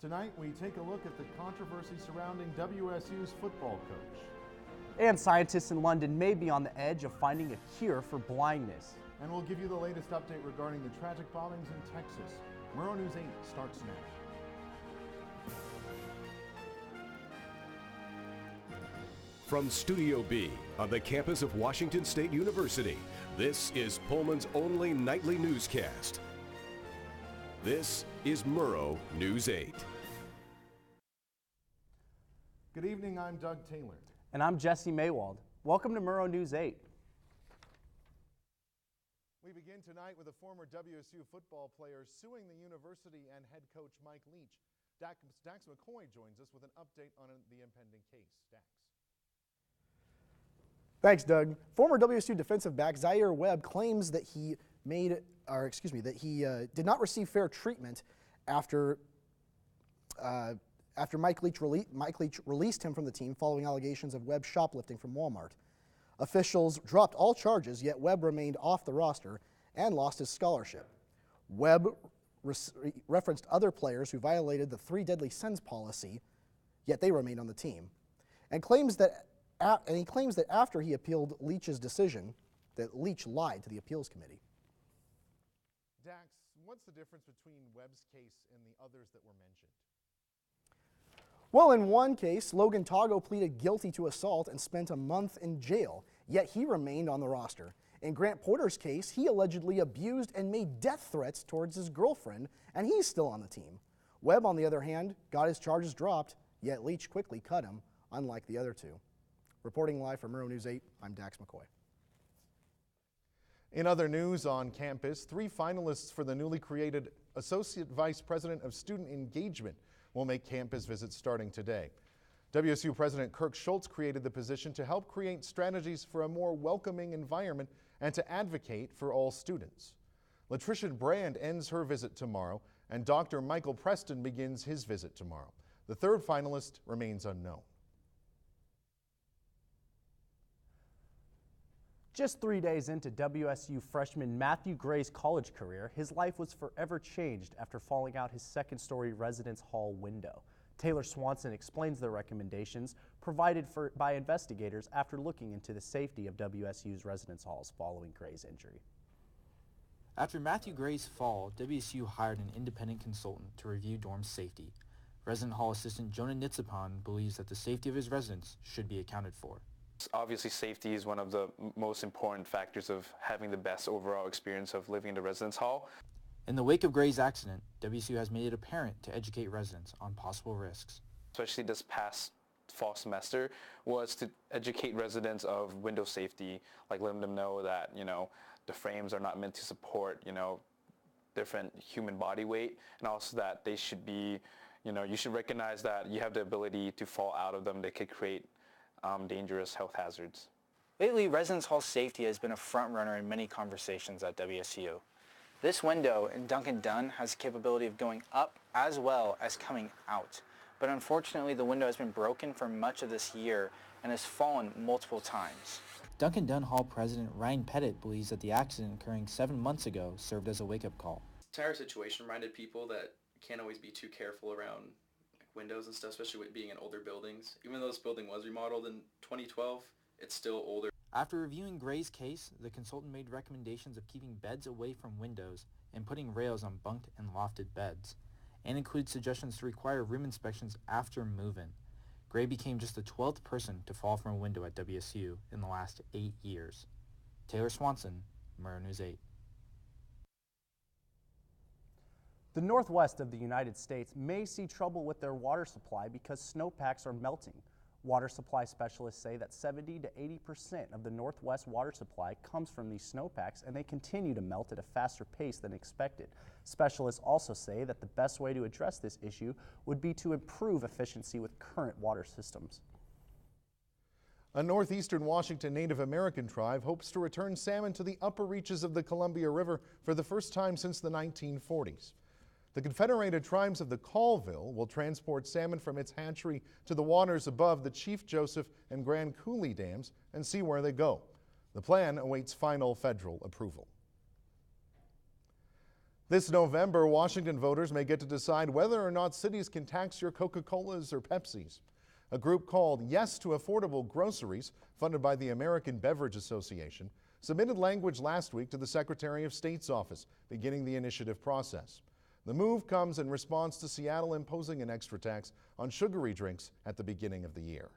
Tonight, we take a look at the controversy surrounding WSU's football coach. And scientists in London may be on the edge of finding a cure for blindness. And we'll give you the latest update regarding the tragic bombings in Texas. Murrow News 8 starts now. From Studio B on the campus of Washington State University, this is Pullman's only nightly newscast. This is Murrow News 8. Good evening, I'm Doug Taylor. And I'm Jesse Maywald. Welcome to Murrow News 8. We begin tonight with a former WSU football player suing the university and head coach Mike Leach. Dax McCoy joins us with an update on the impending case. Dax. Thanks, Doug. Former WSU defensive back Zaire Webb claims that he did not receive fair treatment after Mike Leach released him from the team following allegations of Webb shoplifting from Walmart. Officials dropped all charges, yet Webb remained off the roster and lost his scholarship. Webb referenced other players who violated the 3 deadly sins policy, yet they remained on the team, and he claims that after he appealed Leach's decision, that Leach lied to the appeals committee. Dax, what's the difference between Webb's case and the others that were mentioned? Well, in one case, Logan Tago pleaded guilty to assault and spent a month in jail, yet he remained on the roster. In Grant Porter's case, he allegedly abused and made death threats towards his girlfriend, and he's still on the team. Webb, on the other hand, got his charges dropped, yet Leach quickly cut him, unlike the other two. Reporting live from Murrow News 8, I'm Dax McCoy. In other news on campus, 3 finalists for the newly created Associate Vice President of Student Engagement will make campus visits starting today. WSU President Kirk Schultz created the position to help create strategies for a more welcoming environment and to advocate for all students. Latricia Brand ends her visit tomorrow, and Dr. Michael Preston begins his visit tomorrow. The 3rd finalist remains unknown. Just 3 days into WSU freshman Matthew Gray's college career, his life was forever changed after falling out his 2nd-story residence hall window. Taylor Swanson explains the recommendations provided by investigators after looking into the safety of WSU's residence halls following Gray's injury. After Matthew Gray's fall, WSU hired an independent consultant to review dorm safety. Resident hall assistant Jonah Nitsapan believes that the safety of his residents should be accounted for. Obviously, safety is one of the most important factors of having the best overall experience of living in the residence hall. In the wake of Gray's accident, WSU has made it apparent to educate residents on possible risks. Especially this past fall semester was to educate residents of window safety, like letting them know that, the frames are not meant to support, different human body weight, and also that they should be, you should recognize that you have the ability to fall out of them. They could create dangerous health hazards. Lately, residence hall safety has been a front runner in many conversations at WSU. This window in Duncan Dunn has the capability of going up as well as coming out. But unfortunately, the window has been broken for much of this year and has fallen multiple times. Duncan Dunn Hall President Ryan Pettit believes that the accident occurring 7 months ago served as a wake-up call. The entire situation reminded people that you can't always be too careful around windows and stuff, especially with being in older buildings. Even though this building was remodeled in 2012, it's still older. After reviewing Gray's case, the consultant made recommendations of keeping beds away from windows and putting rails on bunked and lofted beds, and included suggestions to require room inspections after move-in. Gray became just the 12th person to fall from a window at WSU in the last 8 years. Taylor Swanson, Murrow News 8. The northwest of the United States may see trouble with their water supply because snowpacks are melting. Water supply specialists say that 70 to 80% of the northwest water supply comes from these snowpacks, and they continue to melt at a faster pace than expected. Specialists also say that the best way to address this issue would be to improve efficiency with current water systems. A northeastern Washington Native American tribe hopes to return salmon to the upper reaches of the Columbia River for the first time since the 1940s. The Confederated Tribes of the Colville will transport salmon from its hatchery to the waters above the Chief Joseph and Grand Coulee dams and see where they go. The plan awaits final federal approval. This November, Washington voters may get to decide whether or not cities can tax your Coca-Colas or Pepsis. A group called Yes to Affordable Groceries, funded by the American Beverage Association, submitted language last week to the Secretary of State's office, beginning the initiative process. The move comes in response to Seattle imposing an extra tax on sugary drinks at the beginning of the year.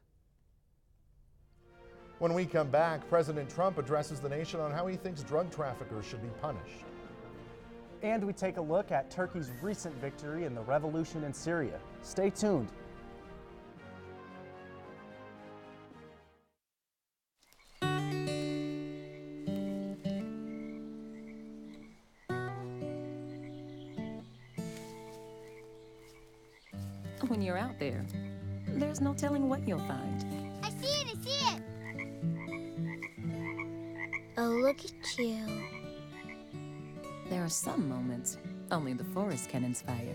When we come back, President Trump addresses the nation on how he thinks drug traffickers should be punished. And we take a look at Turkey's recent victory in the revolution in Syria. Stay tuned. When you're out there, there's no telling what you'll find. I see it! I see it! Oh, look at you. There are some moments only the forest can inspire.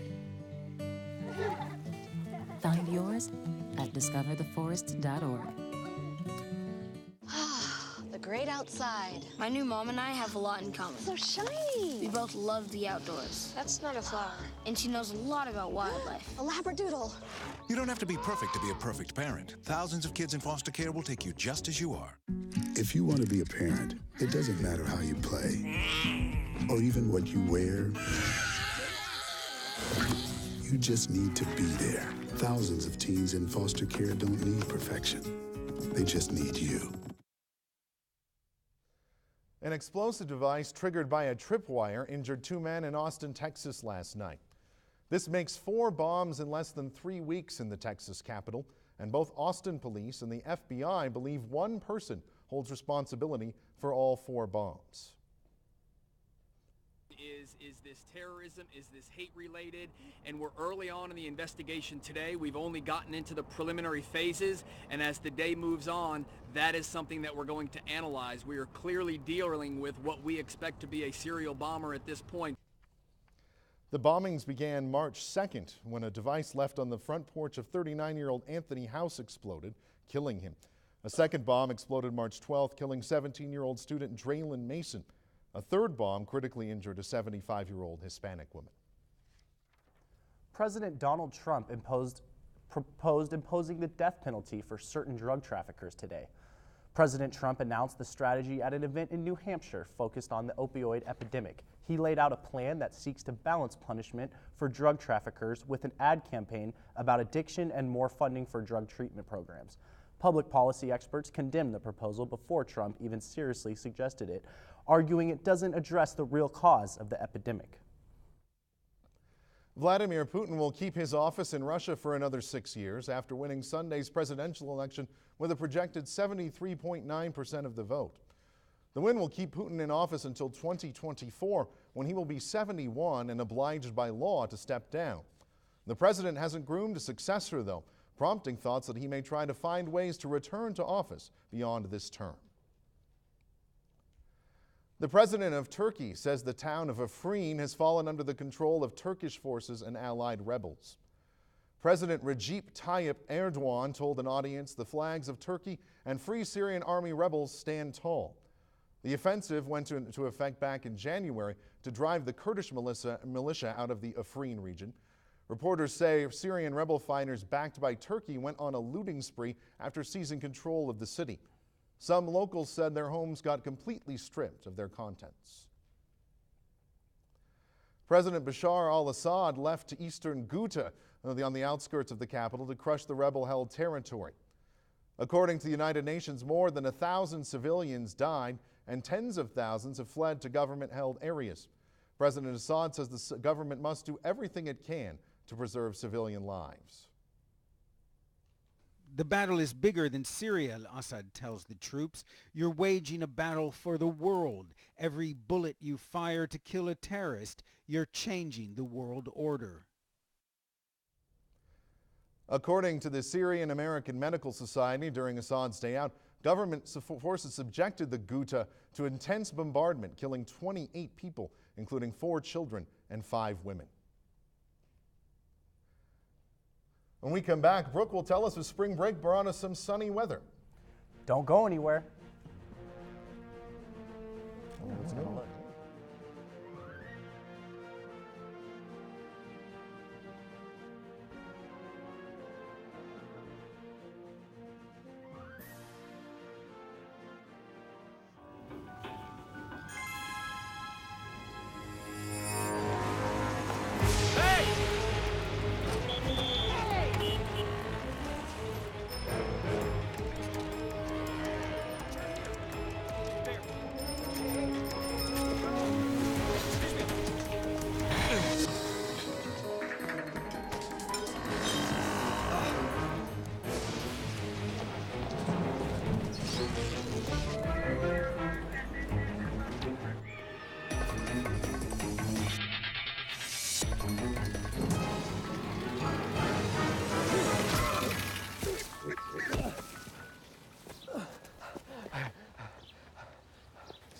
Find yours at discovertheforest.org. The great outside. My new mom and I have a lot in common. So shiny. We both love the outdoors. That's not a flower. And she knows a lot about wildlife. A labradoodle. You don't have to be perfect to be a perfect parent. Thousands of kids in foster care will take you just as you are. If you want to be a parent, it doesn't matter how you play or even what you wear. You just need to be there. Thousands of teens in foster care don't need perfection. They just need you. An explosive device triggered by a tripwire injured 2 men in Austin, Texas last night. This makes 4 bombs in less than 3 weeks in the Texas capital, and both Austin police and the FBI believe one person holds responsibility for all 4 bombs. Is this terrorism? Is this hate related? And we're early on in the investigation today. We've only gotten into the preliminary phases, and as the day moves on, that is something that we're going to analyze. We are clearly dealing with what we expect to be a serial bomber at this point. The bombings began March 2nd when a device left on the front porch of 39-year-old Anthony House exploded, killing him. A second bomb exploded March 12th, killing 17-year-old student Draylon Mason. A third bomb critically injured a 75-year-old Hispanic woman. President Donald Trump proposed imposing the death penalty for certain drug traffickers today. President Trump announced the strategy at an event in New Hampshire focused on the opioid epidemic. He laid out a plan that seeks to balance punishment for drug traffickers with an ad campaign about addiction and more funding for drug treatment programs. Public policy experts condemned the proposal before Trump even seriously suggested it, arguing it doesn't address the real cause of the epidemic. Vladimir Putin will keep his office in Russia for another 6 years after winning Sunday's presidential election with a projected 73.9% of the vote. The win will keep Putin in office until 2024, when he will be 71 and obliged by law to step down. The president hasn't groomed a successor, though, prompting thoughts that he may try to find ways to return to office beyond this term. The president of Turkey says the town of Afrin has fallen under the control of Turkish forces and allied rebels. President Recep Tayyip Erdogan told an audience the flags of Turkey and Free Syrian Army rebels stand tall. The offensive went into effect back in January to drive the Kurdish militia out of the Afrin region. Reporters say Syrian rebel fighters backed by Turkey went on a looting spree after seizing control of the city. Some locals said their homes got completely stripped of their contents. President Bashar al-Assad left to eastern Ghouta on the outskirts of the capital to crush the rebel-held territory. According to the United Nations, more than 1,000 civilians died and tens of thousands have fled to government-held areas. President Assad says the government must do everything it can to preserve civilian lives. The battle is bigger than Syria, Assad tells the troops. You're waging a battle for the world. Every bullet you fire to kill a terrorist, you're changing the world order. According to the Syrian American Medical Society, during Assad's day out, government forces subjected the Ghouta to intense bombardment, killing 28 people, including 4 children and 5 women. When we come back, Brooke will tell us if spring break brought us some sunny weather. Don't go anywhere. Let's go.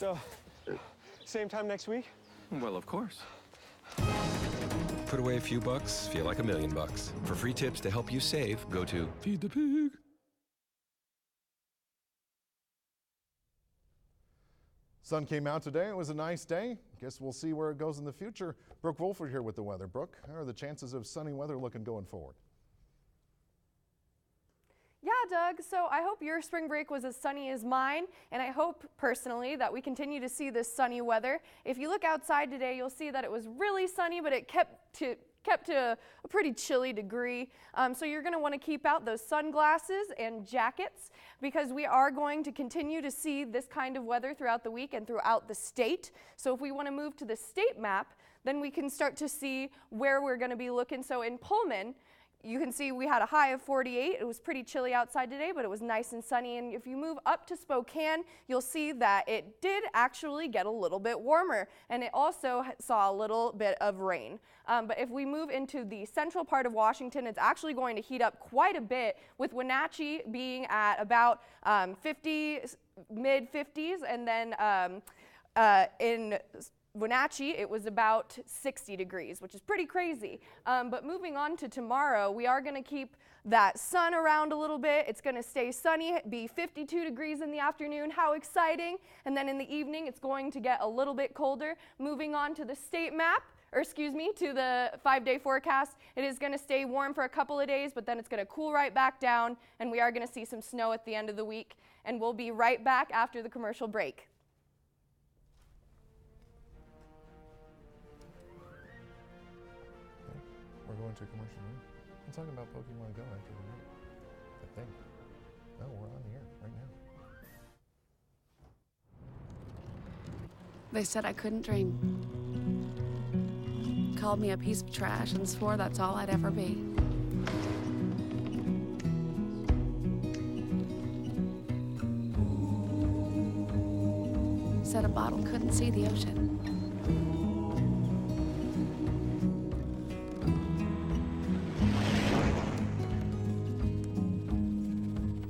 So, same time next week? Well, of course. Put away a few bucks, feel like $1 million. For free tips to help you save, go to Feed the Pig. Sun came out today. It was a nice day. Guess we'll see where it goes in the future. Brooke Wolford here with the weather. Brooke, how are the chances of sunny weather looking going forward? Yeah, Doug, so I hope your spring break was as sunny as mine, and I hope personally that we continue to see this sunny weather. If you look outside today, you'll see that it was really sunny, but it kept to a pretty chilly degree. So you're going to want to keep out those sunglasses and jackets because we are going to continue to see this kind of weather throughout the week and throughout the state. So if we want to move to the state map, then we can start to see where we're going to be looking. So in Pullman, you can see we had a high of 48. It was pretty chilly outside today, but it was nice and sunny. And if you move up to Spokane, you'll see that it did actually get a little bit warmer, and it also saw a little bit of rain. But if we move into the central part of Washington, it's actually going to heat up quite a bit, with Wenatchee being at about mid-50s, and then in Wenatchee, it was about 60 degrees, which is pretty crazy. But moving on to tomorrow, we are going to keep that sun around a little bit. It's going to stay sunny, be 52 degrees in the afternoon. How exciting. And then in the evening, it's going to get a little bit colder. Moving on to the state map, or excuse me, to the 5-day forecast, it is going to stay warm for a couple of days, but then it's going to cool right back down, and we are going to see some snow at the end of the week. And we'll be right back after the commercial break. We're going to a commercial break. I'm talking about Pokemon Go after the break, I think. No, we're on the air right now. They said I couldn't dream. Called me a piece of trash and swore that's all I'd ever be. Said a bottle couldn't see the ocean.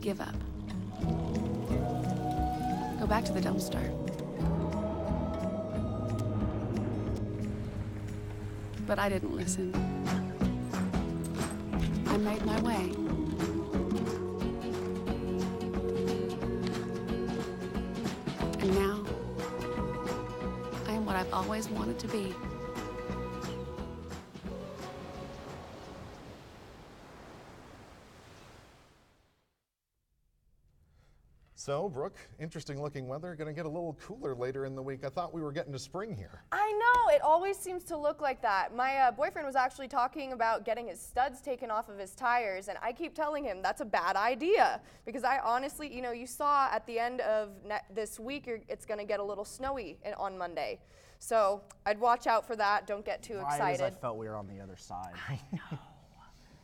Give up. Go back to the dumpster. But I didn't listen. I made my way. And now, I am what I've always wanted to be. So, Brooke, interesting looking weather. Going to get a little cooler later in the week. I thought we were getting to spring here. I know, it always seems to look like that. My boyfriend was actually talking about getting his studs taken off of his tires, and I keep telling him that's a bad idea because I honestly, you know, you saw at the end of this week it's going to get a little snowy on Monday. So I'd watch out for that. Don't get too excited. Right as I felt we were on the other side. I know.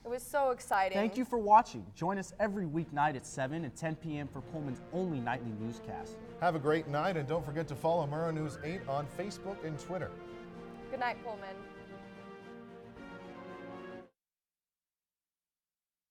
It was so exciting. Thank you for watching. Join us every weeknight at 7 and 10 p.m. for Pullman's only nightly newscast. Have a great night, and don't forget to follow Murrow News 8 on Facebook and Twitter. Good night, Pullman.